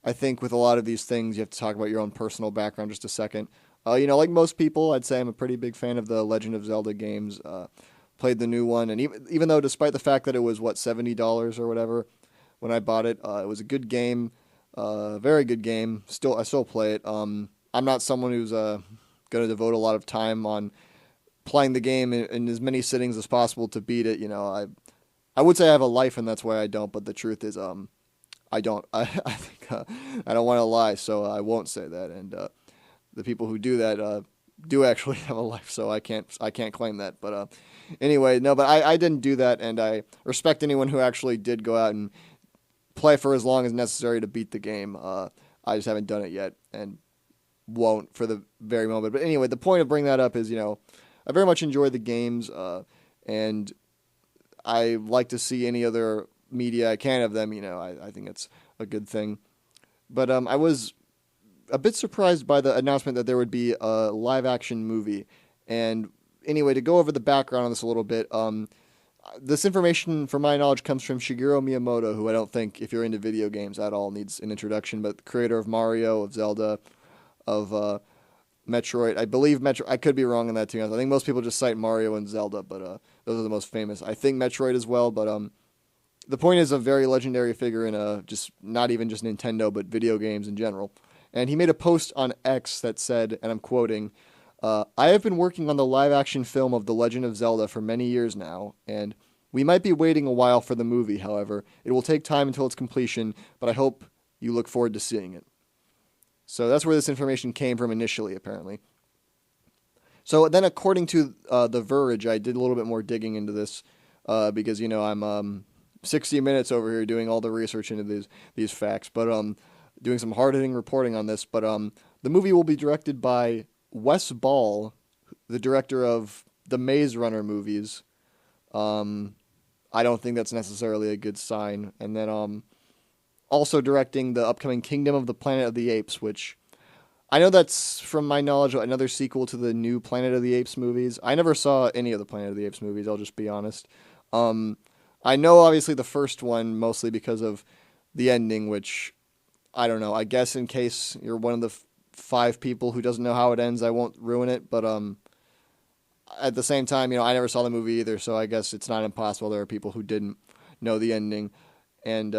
I think with a lot of these things, you have to talk about your own personal background just a second. Like most people, I'd say I'm a pretty big fan of the Legend of Zelda games. Played the new one, and even though, despite the fact that it was what $70 or whatever when I bought it, it was a good game, very good game. I still play it. I'm not someone who's going to devote a lot of time on playing the game in as many sittings as possible to beat it. I would say I have a life, and that's why I don't. But the truth is, I don't. I think I don't want to lie, so I won't say that. And the people who do that do actually have a life, so I can't claim that. But anyway, no. But I didn't do that, and I respect anyone who actually did go out and play for as long as necessary to beat the game. I just haven't done it yet, and won't for the very moment. But anyway, the point of bringing that up is, I very much enjoy the games, and I like to see any other media I can of them. I think it's a good thing. But I was a bit surprised by the announcement that there would be a live action movie. And anyway, to go over the background on this a little bit, this information, from my knowledge, comes from Shigeru Miyamoto, who I don't think, if you're into video games at all, needs an introduction, but the creator of Mario, of Zelda, of Metroid. I believe Metroid. I could be wrong on that too. I think most people just cite Mario and Zelda, but those are the most famous. I think Metroid as well, but the point is a very legendary figure in just not even just Nintendo, but video games in general. And he made a post on X that said, and I'm quoting, "I have been working on the live-action film of The Legend of Zelda for many years now, and we might be waiting a while for the movie. However, it will take time until its completion, but I hope you look forward to seeing it." So that's where this information came from initially, apparently. So then, according to The Verge, I did a little bit more digging into this because, I'm 60 minutes over here doing all the research into these facts, but doing some hard-hitting reporting on this. But the movie will be directed by Wes Ball, the director of the Maze Runner movies. I don't think that's necessarily a good sign. And then also directing the upcoming Kingdom of the Planet of the Apes, which I know that's, from my knowledge, another sequel to the new Planet of the Apes movies. I never saw any of the Planet of the Apes movies, I'll just be honest. I know, obviously, the first one, mostly because of the ending, which, I don't know. I guess in case you're one of the 5 people who doesn't know how it ends, I won't ruin it. But at the same time, I never saw the movie either, so I guess it's not impossible there are people who didn't know the ending. And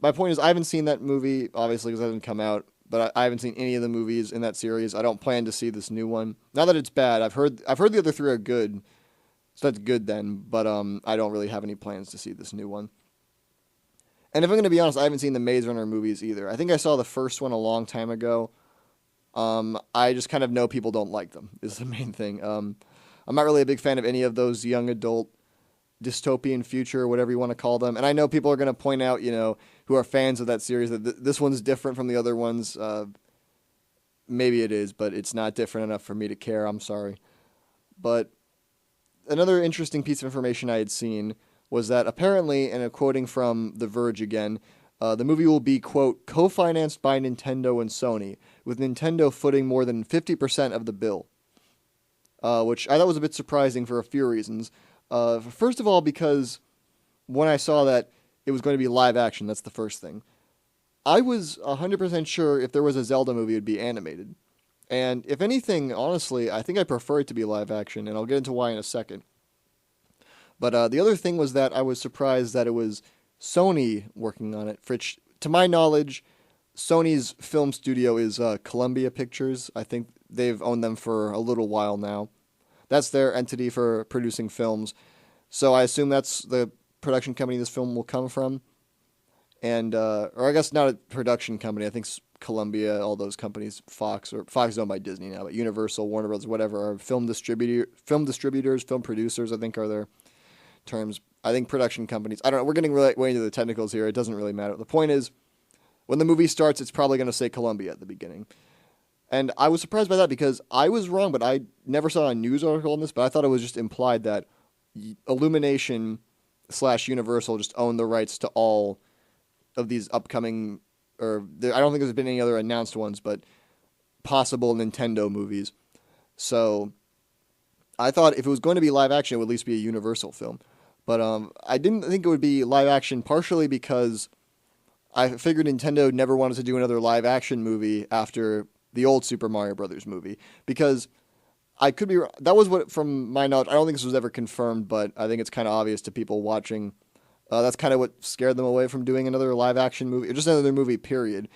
my point is, I haven't seen that movie, obviously, because it hasn't come out. But I haven't seen any of the movies in that series. I don't plan to see this new one. Not that it's bad. I've heard the other 3 are good, so that's good then. But I don't really have any plans to see this new one. And if I'm going to be honest, I haven't seen the Maze Runner movies either. I think I saw the first one a long time ago. I just kind of know people don't like them, is the main thing. I'm not really a big fan of any of those young adult dystopian future, whatever you want to call them. And I know people are going to point out, who are fans of that series, that this one's different from the other ones. Maybe it is, but it's not different enough for me to care. I'm sorry. But another interesting piece of information I had seen was that apparently, and I'm quoting from The Verge again, the movie will be, quote, co-financed by Nintendo and Sony, with Nintendo footing more than 50% of the bill. Which I thought was a bit surprising for a few reasons. First of all, because when I saw that it was going to be live action, that's the first thing. I was 100% sure if there was a Zelda movie, it would be animated. And if anything, honestly, I think I prefer it to be live action, and I'll get into why in a second. But the other thing was that I was surprised that it was Sony working on it. Which, to my knowledge, Sony's film studio is Columbia Pictures. I think they've owned them for a little while now. That's their entity for producing films. So I assume that's the production company this film will come from. And, or I guess not a production company. I think Columbia, all those companies, Fox is owned by Disney now, but Universal, Warner Bros., whatever, are film distributors, film producers, I think are their terms. I think production companies. I don't know. We're getting really way into the technicals here. It doesn't really matter. The point is, when the movie starts, it's probably going to say Columbia at the beginning. And I was surprised by that because I was wrong, but I never saw a news article on this, but I thought it was just implied that Illumination / Universal just own the rights to all of these upcoming, I don't think there's been any other announced ones, but possible Nintendo movies. So I thought if it was going to be live action, it would at least be a Universal film. But I didn't think it would be live action, partially because I figured Nintendo never wanted to do another live action movie after the old Super Mario Brothers movie because I could be. That was what, from my knowledge, I don't think this was ever confirmed, but I think it's kind of obvious to people watching. That's kind of what scared them away from doing another live action movie, or just another movie. Period.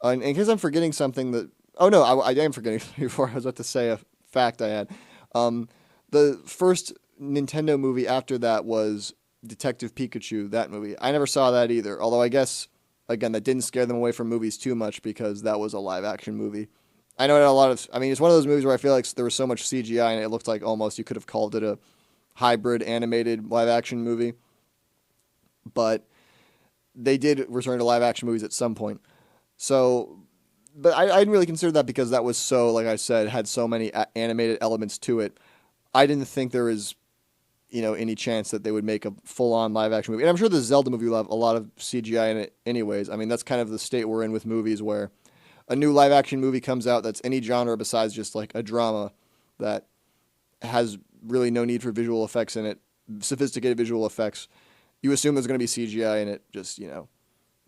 In case I'm forgetting something that. Oh no, I am forgetting before I was about to say a fact I had. The first Nintendo movie after that was Detective Pikachu. That movie, I never saw that either. Although I guess again that didn't scare them away from movies too much because that was a live action movie. I know it had a lot of. I mean, it's one of those movies where I feel like there was so much CGI and it looked like almost you could have called it a hybrid animated live action movie. But they did return to live action movies at some point. So, but I didn't really consider that because that was so, like I said, had so many animated elements to it. I didn't think there was, any chance that they would make a full on live action movie. And I'm sure the Zelda movie will have a lot of CGI in it, anyways. I mean, that's kind of the state we're in with movies where a new live action movie comes out that's any genre besides just like a drama that has really no need for visual effects in it, sophisticated visual effects. You assume there's going to be CGI in it, just,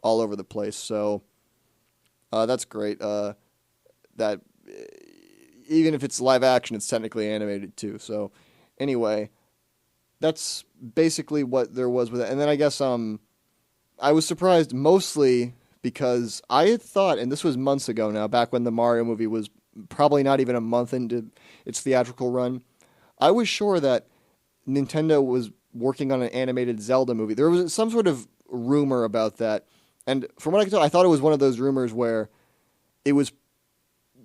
all over the place. So that's great. That even if it's live action, it's technically animated too. So anyway, that's basically what there was with it. And then I guess I was surprised mostly because I had thought, and this was months ago now, back when the Mario movie was probably not even a month into its theatrical run, I was sure that Nintendo was working on an animated Zelda movie. There was some sort of rumor about that. And from what I could tell, I thought it was one of those rumors where it was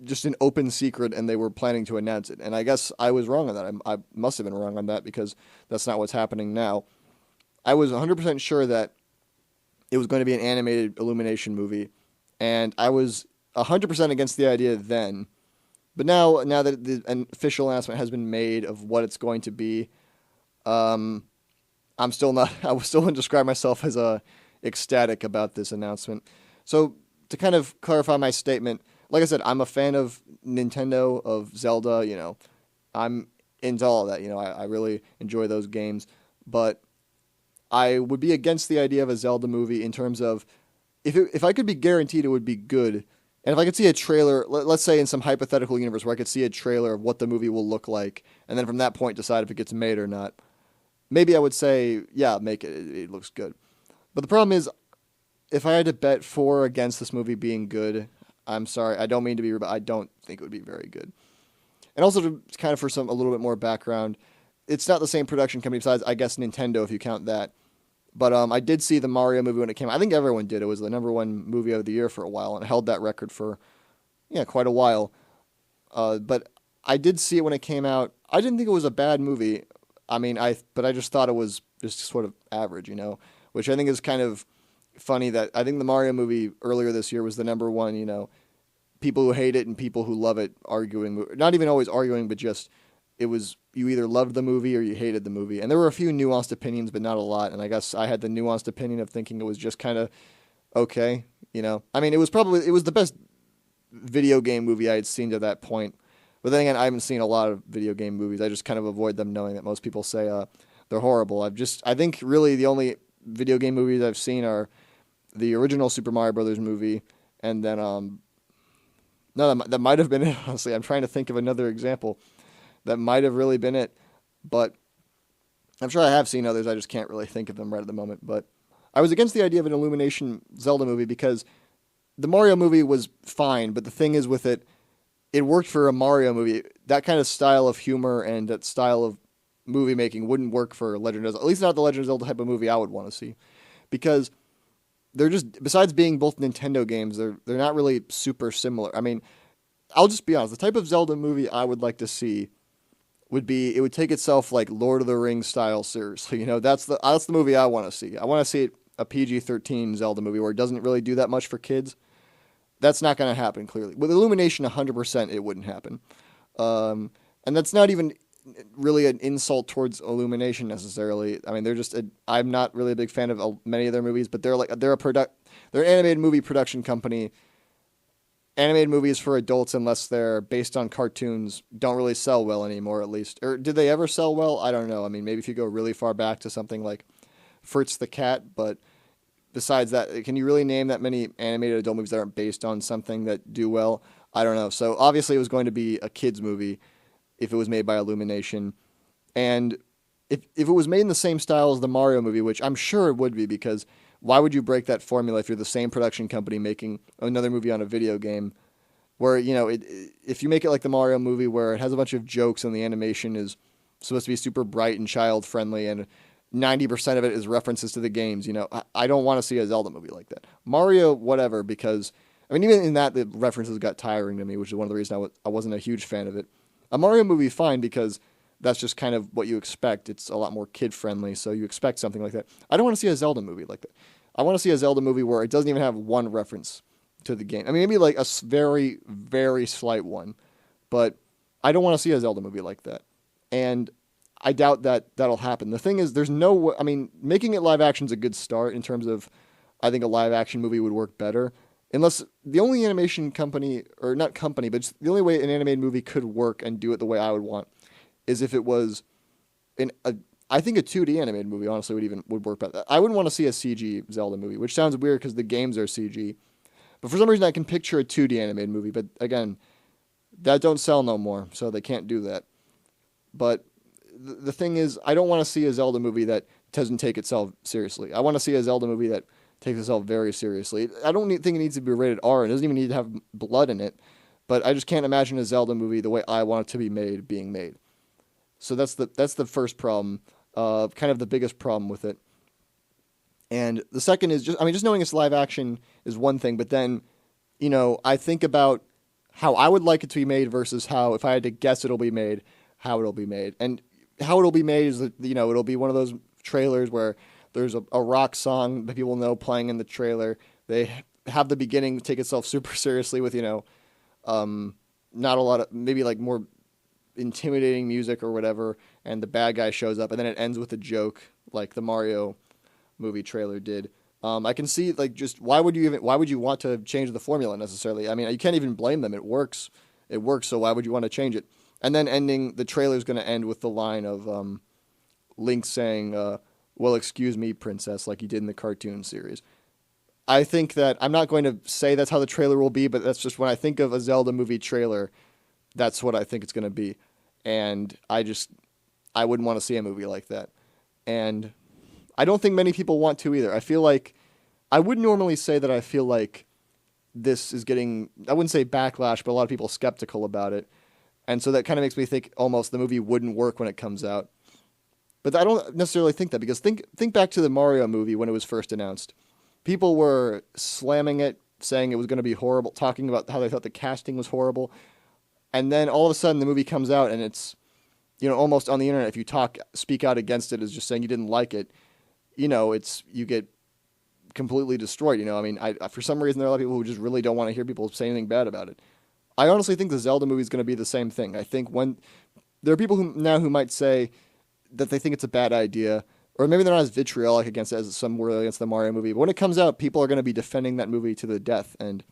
just an open secret and they were planning to announce it. And I guess I was wrong on that. I must have been wrong on that because that's not what's happening now. I was 100% sure that it was going to be an animated Illumination movie. And I was 100% against the idea then. But now that the official announcement has been made of what it's going to be, I'm still not. I still wouldn't describe myself as ecstatic about this announcement. So to kind of clarify my statement, like I said, I'm a fan of Nintendo, of Zelda. I'm into all of that. I really enjoy those games, but I would be against the idea of a Zelda movie in terms of if I could be guaranteed it would be good, and if I could see a trailer, let's say in some hypothetical universe where I could see a trailer of what the movie will look like, and then from that point decide if it gets made or not. Maybe I would say, yeah, make it. It looks good. But the problem is, if I had to bet for or against this movie being good, I'm sorry. I don't mean to be rude, but I don't think it would be very good. And also, to kind of for a little bit more background, it's not the same production company besides, I guess, Nintendo, if you count that. But I did see the Mario movie when it came out. I think everyone did. It was the number one movie of the year for a while and held that record for, quite a while. But I did see it when it came out. I didn't think it was a bad movie. But I just thought it was just sort of average, which I think is kind of funny that I think the Mario movie earlier this year was the number one, people who hate it and people who love it arguing, not even always arguing, but just it was, you either loved the movie or you hated the movie. And there were a few nuanced opinions, but not a lot. And I guess I had the nuanced opinion of thinking it was just kind of okay, it was the best video game movie I had seen to that point. But then again, I haven't seen a lot of video game movies. I just kind of avoid them knowing that most people say they're horrible. I think really the only video game movies I've seen are the original Super Mario Brothers movie, and then no, that might have been it. Honestly, I'm trying to think of another example that might have really been it, but I'm sure I have seen others. I just can't really think of them right at the moment. But I was against the idea of an Illumination Zelda movie because the Mario movie was fine, but the thing is with it. It worked for a Mario movie. That kind of style of humor and that style of movie making wouldn't work for Legend of Zelda. At least not the Legend of Zelda type of movie I would want to see. Because they're just, besides being both Nintendo games, they're not really super similar. I mean, I'll just be honest. The type of Zelda movie I would like to see would be, it would take itself like Lord of the Rings style seriously. That's the movie I want to see. I want to see a PG-13 Zelda movie where it doesn't really do that much for kids. That's not going to happen, clearly. With Illumination, 100% it wouldn't happen. And that's not even really an insult towards Illumination necessarily. I mean, I'm not really a big fan of many of their movies, but they're an animated movie production company. Animated movies for adults, unless they're based on cartoons, don't really sell well anymore, at least. Or did they ever sell well? I don't know. I mean, maybe if you go really far back to something like Fritz the Cat, but besides that, can you really name that many animated adult movies that aren't based on something that do well? I don't know. So obviously it was going to be a kids movie if it was made by Illumination. And if it was made in the same style as the Mario movie, which I'm sure it would be, because why would you break that formula if you're the same production company making another movie on a video game? Where, if you make it like the Mario movie where it has a bunch of jokes and the animation is supposed to be super bright and child friendly and 90% of it is references to the games, I don't want to see a Zelda movie like that. Mario, whatever, because, even in that, the references got tiring to me, which is one of the reasons I wasn't a huge fan of it. A Mario movie, fine, because that's just kind of what you expect. It's a lot more kid-friendly, so you expect something like that. I don't want to see a Zelda movie like that. I want to see a Zelda movie where it doesn't even have one reference to the game. Maybe like a very, very slight one, but I don't want to see a Zelda movie like that. And I doubt that that'll happen. The thing is, there's no way, making it live action is a good start in terms of, I think a live action movie would work better. Unless the only animation company, or not company, but the only way an animated movie could work and do it the way I would want is if it was I think a 2D animated movie, honestly, would work better. I wouldn't want to see a CG Zelda movie, which sounds weird because the games are CG. But for some reason, I can picture a 2D animated movie. But again, that don't sell no more, so they can't do that. But the thing is, I don't want to see a Zelda movie that doesn't take itself seriously. I want to see a Zelda movie that takes itself very seriously. I don't think it needs to be rated R. It doesn't even need to have blood in it. But I just can't imagine a Zelda movie the way I want it to be made being made. So that's the first problem, kind of the biggest problem with it. And the second is just knowing it's live action is one thing, but then, I think about how I would like it to be made versus how, if I had to guess it'll be made, how it'll be made. And how it'll be made is that, it'll be one of those trailers where there's a rock song that people know playing in the trailer. They have the beginning take itself super seriously with, not a lot of, maybe like more intimidating music or whatever, and the bad guy shows up, and then it ends with a joke like the Mario movie trailer did. I can see, like, just why would you want to change the formula necessarily? You can't even blame them. It works, so why would you want to change it? And then the trailer's going to end with the line of Link saying, well, excuse me, princess, like he did in the cartoon series. I think that, I'm not going to say that's how the trailer will be, but that's just when I think of a Zelda movie trailer, that's what I think it's going to be. And I wouldn't want to see a movie like that. And I don't think many people want to either. I feel like, I would normally say that I feel like this is getting, I wouldn't say backlash, but a lot of people skeptical about it. And so that kind of makes me think almost the movie wouldn't work when it comes out. But I don't necessarily think that, because think back to the Mario movie when it was first announced. People were slamming it, saying it was going to be horrible, talking about how they thought the casting was horrible. And then all of a sudden the movie comes out and it's, almost on the internet, if you speak out against it as just saying you didn't like it, you get completely destroyed. For some reason there are a lot of people who just really don't want to hear people say anything bad about it. I honestly think the Zelda movie is going to be the same thing. I think when there are people who might say that they think it's a bad idea, or maybe they're not as vitriolic against it as some were against the Mario movie, but when it comes out, people are going to be defending that movie to the death. And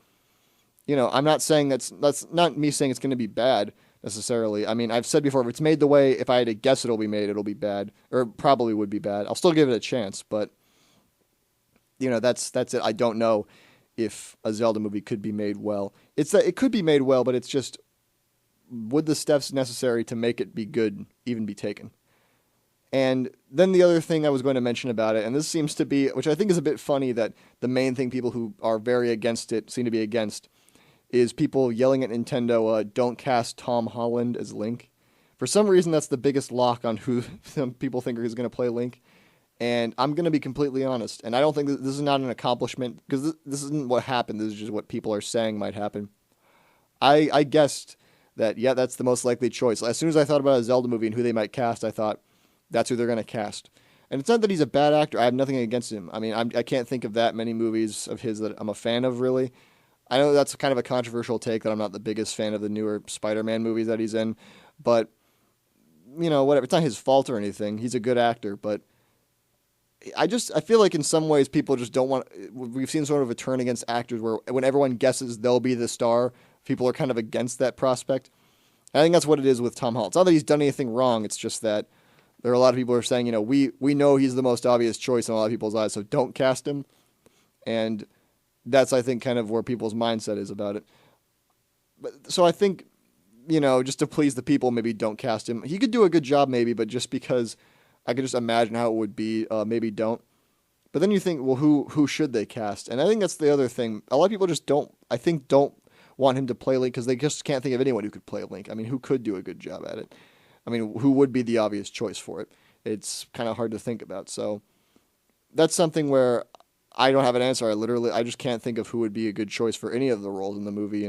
I'm not saying that's not me saying it's going to be bad necessarily. I've said before, if it's made the way, if I had to guess it'll be bad, or probably would be bad. I'll still give it a chance, but that's it. I don't know if a Zelda movie could be made well. It's that it could be made well, but it's just, would the steps necessary to make it be good even be taken? And then the other thing I was going to mention about it, and this seems to be, which I think is a bit funny, that the main thing people who are very against it seem to be against, is people yelling at Nintendo, don't cast Tom Holland as Link. For some reason, that's the biggest lock on who some people think is going to play Link. And I'm going to be completely honest, and I don't think this is not an accomplishment, because this isn't what happened, this is just what people are saying might happen. I guessed that, yeah, that's the most likely choice. As soon as I thought about a Zelda movie and who they might cast, I thought, that's who they're going to cast. And it's not that he's a bad actor, I have nothing against him. I can't think of that many movies of his that I'm a fan of, really. I know that's kind of a controversial take, that I'm not the biggest fan of the newer Spider-Man movies that he's in, but, whatever. It's not his fault or anything. He's a good actor, but I feel like in some ways people just don't want, we've seen sort of a turn against actors where when everyone guesses they'll be the star, people are kind of against that prospect. And I think that's what it is with Tom Holland. It's not that he's done anything wrong, it's just that there are a lot of people who are saying, we know he's the most obvious choice in a lot of people's eyes, so don't cast him. and that's, I think, kind of where people's mindset is about it. But so I think, just to please the people, maybe don't cast him. He could do a good job, maybe, but just because I could just imagine how it would be, maybe don't. But then you think, well, who should they cast? And I think that's the other thing. A lot of people just don't want him to play Link because they just can't think of anyone who could play Link. I mean, who could do a good job at it? I mean, who would be the obvious choice for it? It's kind of hard to think about. So that's something where I don't have an answer. I just can't think of who would be a good choice for any of the roles in the movie.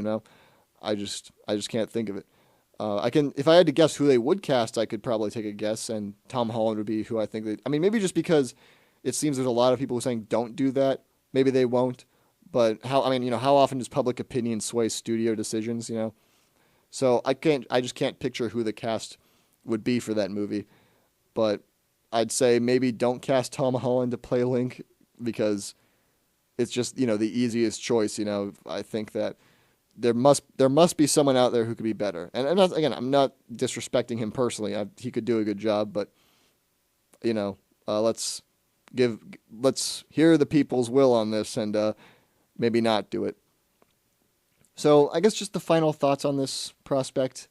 I just can't think of it. If I had to guess who they would cast, I could probably take a guess, and Tom Holland would be who I think I mean, maybe just because it seems there's a lot of people who are saying don't do that. Maybe they won't. But how often does public opinion sway studio decisions, So I just can't picture who the cast would be for that movie. But I'd say maybe don't cast Tom Holland to play Link because it's just, the easiest choice, I think that there must be someone out there who could be better. And again, I'm not disrespecting him personally. He could do a good job, but let's hear the people's will on this and maybe not do it. So I guess just the final thoughts on this prospect.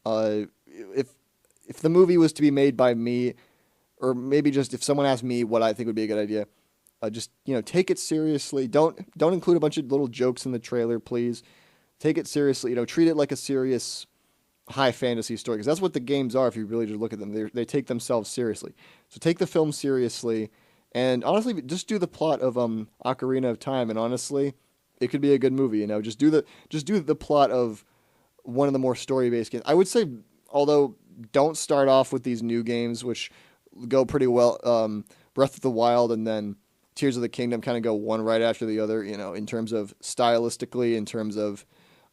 If the movie was to be made by me, or maybe just if someone asked me what I think would be a good idea, just take it seriously. Don't include a bunch of little jokes in the trailer, please. Take it seriously. Treat it like a serious high fantasy story, because that's what the games are. If you really just look at them, they take themselves seriously. So take the film seriously, and honestly, just do the plot of Ocarina of Time, and honestly, it could be a good movie. Just do the plot of one of the more story based games. I would say, although don't start off with these new games, which go pretty well. Breath of the Wild and then Tears of the Kingdom kind of go one right after the other. In terms of stylistically, in terms of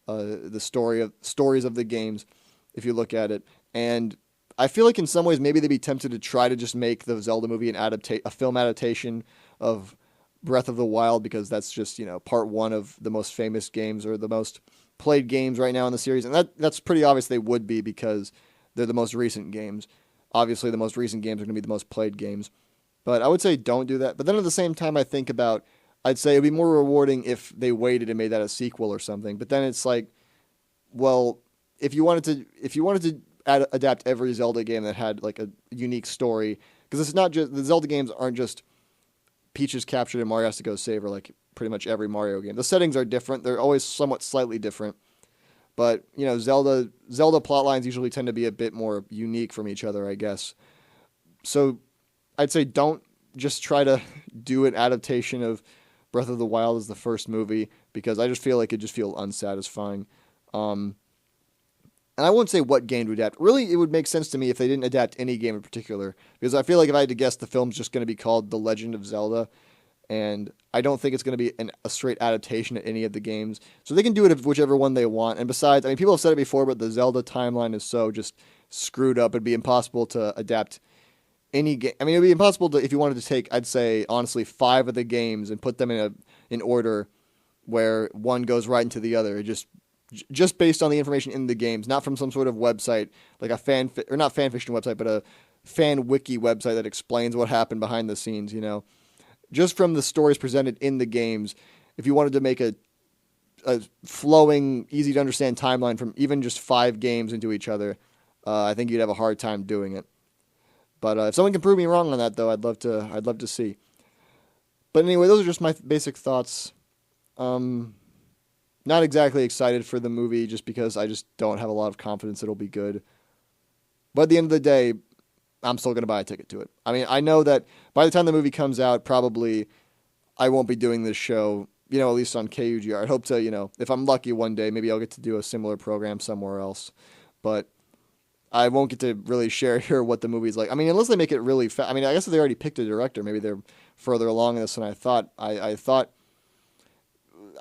the stories of the games, if you look at it. And I feel like in some ways maybe they'd be tempted to try to just make the Zelda movie a film adaptation of Breath of the Wild, because that's just, part one of the most famous games or the most played games right now in the series. And that's pretty obvious they would be, because they're the most recent games. Obviously, the most recent games are going to be the most played games. But I would say don't do that. But then at the same time, I'd say it'd be more rewarding if they waited and made that a sequel or something. But then it's like, well, if you wanted to adapt every Zelda game that had like a unique story, because it's not just, the Zelda games aren't just Peach is captured and Mario has to go save her like pretty much every Mario game. The settings are different. They're always somewhat slightly different. But, Zelda plot lines usually tend to be a bit more unique from each other, I guess. So I'd say don't just try to do an adaptation of Breath of the Wild as the first movie, because I just feel like it just feels unsatisfying. And I won't say what game to adapt. Really, it would make sense to me if they didn't adapt any game in particular, because I feel like if I had to guess, the film's just going to be called The Legend of Zelda, and I don't think it's going to be a straight adaptation of any of the games. So they can do it of whichever one they want. And besides, people have said it before, but the Zelda timeline is so just screwed up, it'd be impossible to adapt any game. It'd be impossible to, if you wanted to take, I'd say, honestly, 5 of the games and put them in order where one goes right into the other. It just based on the information in the games, not from some sort of website, like a not fan fiction website, but a fan wiki website that explains what happened behind the scenes, Just from the stories presented in the games, if you wanted to make a flowing, easy to understand timeline from even just 5 games into each other, I think you'd have a hard time doing it. But if someone can prove me wrong on that, though, I'd love to see. But anyway, those are just my basic thoughts. Not exactly excited for the movie, just because I just don't have a lot of confidence it'll be good. But at the end of the day, I'm still going to buy a ticket to it. I know that by the time the movie comes out, probably I won't be doing this show, at least on KUGR. I hope to, if I'm lucky one day, maybe I'll get to do a similar program somewhere else. But I won't get to really share here what the movie's like. Unless they make it really fast. I guess if they already picked a director, maybe they're further along in this than I thought.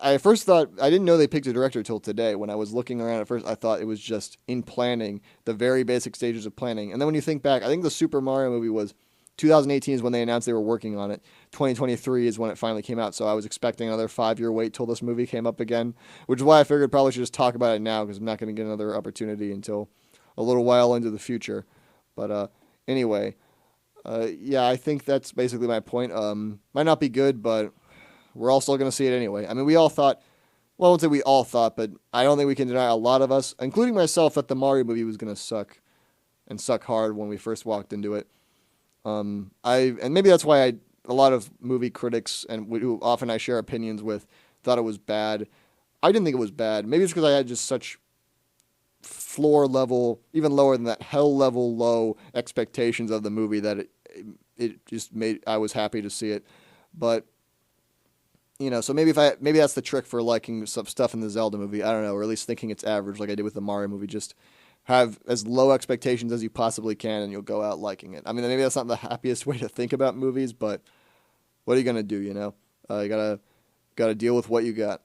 I first thought, I didn't know they picked a director until today. When I was looking around at first, I thought it was just in planning, the very basic stages of planning. And then when you think back, I think the Super Mario movie was 2018 is when they announced they were working on it. 2023 is when it finally came out. So I was expecting another 5-year wait till this movie came up again, which is why I figured probably should just talk about it now, because I'm not going to get another opportunity until a little while into the future. But anyway, yeah, I think that's basically my point. Might not be good, but we're all still going to see it anyway. I mean, we all thought, well, I won't say we all thought, but I don't think we can deny a lot of us, including myself, that the Mario movie was going to suck and suck hard when we first walked into it. And maybe that's why a lot of movie critics and who often I share opinions with thought it was bad. I didn't think it was bad. Maybe it's because I had just such floor level, even lower than that, hell level low expectations of the movie that it just made, I was happy to see it. But so maybe that's the trick for liking some stuff in the Zelda movie. I don't know, or at least thinking it's average, like I did with the Mario movie. Just have as low expectations as you possibly can, and you'll go out liking it. I mean, maybe that's not the happiest way to think about movies, but what are you gonna do? You gotta deal with what you got.